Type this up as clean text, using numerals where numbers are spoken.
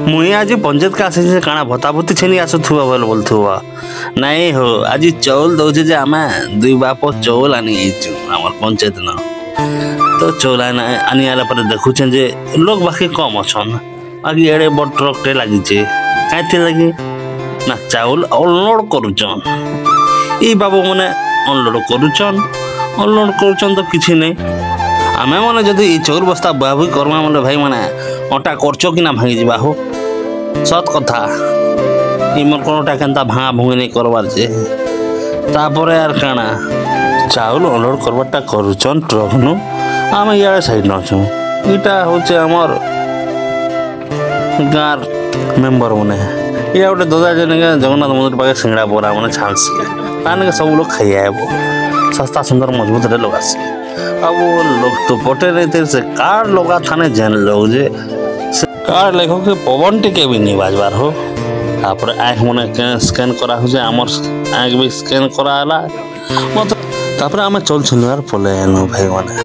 मुई आज पंचायत का आसे काना भत्ताभत्ती छेनी आसुथुआ बोल बोलथुआ नहीं हो आज चौल दौचे जे आमे दुई बाप चौल आनी आइछु हमर पंचायत न तो चौल आनी आला पर देखुछन जे लोग बाकी कम अछन बाकी एड़े बड़ ट्रक टे लागी छे काथे लागी ना चाउल अनलोड करूछन ई बाबू मने अनलोड करूछन तो किछि नै आमे माने जदि ई चौल बस्ता बाबू करमा माने भाई माने अटा करचो कि ना भांगी जिबा हो सत कथा इमर कोनटा केनता भांगा भुंगी नहीं करवार जे तापरे यार काना चाउल अनलोड करवाटा करूछन ट्रक नु आमे यार साइड न छु इटा होचे हमर गार मेंबर मने या गोटे दादा जने जगन्नाथ मंदिर पाके सिंगड़ा बोरा मने छानसी ताने सब लोग खाई आबो सस्ता सुंदर मजबूत रे लोग आसी अब वो लोग तो पटे रहते से कार लोग थाने जन लोग जे कार लेखो के पवन टिके भी नहीं बाजबार हो तापर आँख मने स्कैन करा हो जे हमर आँख भी स्कैन करा आला मतलब तापर आमे चल छन यार पले भाई माने।